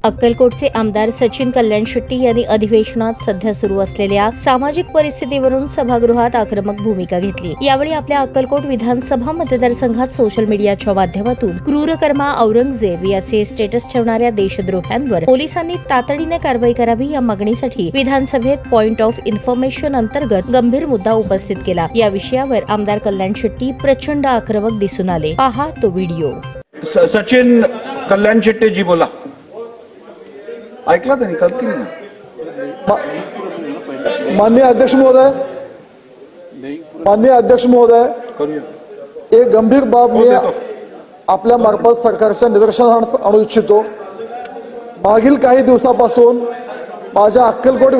अक्कलकोटचे आमदार सचिन कल्याण शेट्टी यांनी अधिवेशनात सध्या सुरू असलेल्या सामाजिक परिस्थितीवरून सभागृहात आक्रमक भूमिका घेतली। यावेळी आपल्या अक्कलकोट विधानसभा मतदारसंघात सोशल मीडियाच्या माध्यमातून क्रूरकर्मा औरंगजेब याचे स्टेटस ठेवणाऱ्या देशद्रोह्यांवर पोलिसांनी तातडीने कारवाई करावी या मागणीसाठी विधानसभेत पॉइंट ऑफ इन्फॉर्मेशन अंतर्गत गंभीर मुद्दा उपस्थित केला। या विषयावर आमदार कल्याण शेट्टी प्रचंड आक्रमक दिसून आले। पहा तो व्हिडिओ। सचिन कल्याण शेट्टी जी बोला, ऐकला त्यांनी करतील ना। माननीय अध्यक्ष महोदय, एक गंभीर बाब मी आपल्या मार्फत सरकारच्या निदर्शनास आणू इच्छितो। मागील काही दिवसापासून माझ्या अक्कलकोट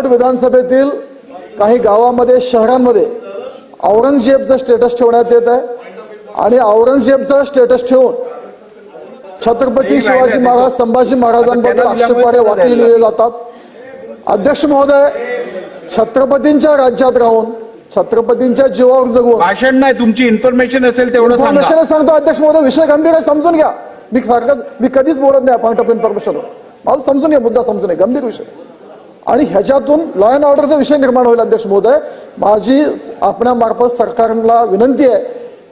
विधानसभेतील काही गावामध्ये, शहरांमध्ये औरंगजेबचं स्टेटस ठेवण्यात येत आहे आणि औरंगजेबचं स्टेटस ठेवून छत्रपती शिवाजी महाराज, संभाजी महाराजांबद्दल आक्षेपार्ह वाक्य लिहिले जातात। अध्यक्ष महोदय, छत्रपतींच्या राज्यात राहून, छत्रपतींच्या जीवावर जगून, भाषण नाही, तुमची इन्फॉर्मेशन असेल तेवढं सांगतो अध्यक्ष महोदय। विषय गंभीर आहे, समजून घ्या। मी कधीच बोलत नाही पॉइंट ऑफ इन्फॉर्मेशन, मला समजून घ्या, मुद्दा समजून घ्या, गंभीर विषय आणि ह्याच्यातून लॉ अँड ऑर्डरचा विषय निर्माण होईल। अध्यक्ष महोदय, माझी आपल्या मार्फत सरकारला विनंती आहे,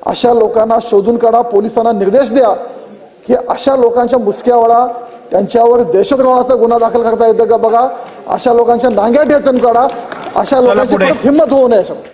अशा लोकांना शोधून काढा, पोलिसांना निर्देश द्या की अशा लोकांच्या मुसक्यावळा, त्यांच्यावर देशद्रोहाचा गुन्हा दाखल करता येतो का बघा। अशा लोकांच्या नांग्या ठेचून काढा, अशा लोकांची परत हिंमत होऊ नये।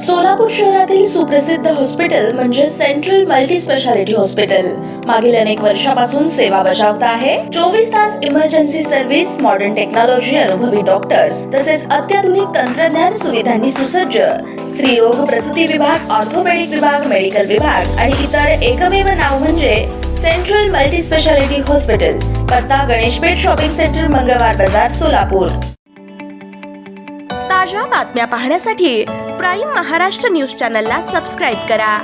सोलापूर शहरातील सुप्रसिद्ध हॉस्पिटल म्हणजे सेंट्रल मल्टी स्पेशालिटी हॉस्पिटल मागील अनेक वर्षापासून सेवा बजावत आहे। 24 तास इमर्जन्सी सर्व्हिस, मॉडर्न टेक्नॉलॉजी, अनुभवी डॉक्टर्स तसेच अत्याधुनिक तंत्रज्ञान सुविधांनी सुसज्ज स्त्रीरोग प्रसूती विभाग, ऑर्थोपेडिक विभाग, मेडिकल विभाग आणि इतर एकमेव नाव म्हणजे सेंट्रल मल्टी स्पेशालिटी हॉस्पिटल। पत्ता गणेशपेठ शॉपिंग सेंटर, मंगळवार बाजार, सोलापूर। ताज्या बातम्या पाहण्यासाठी प्राईम महाराष्ट्र न्यूज चॅनलला सबस्क्राईब करा।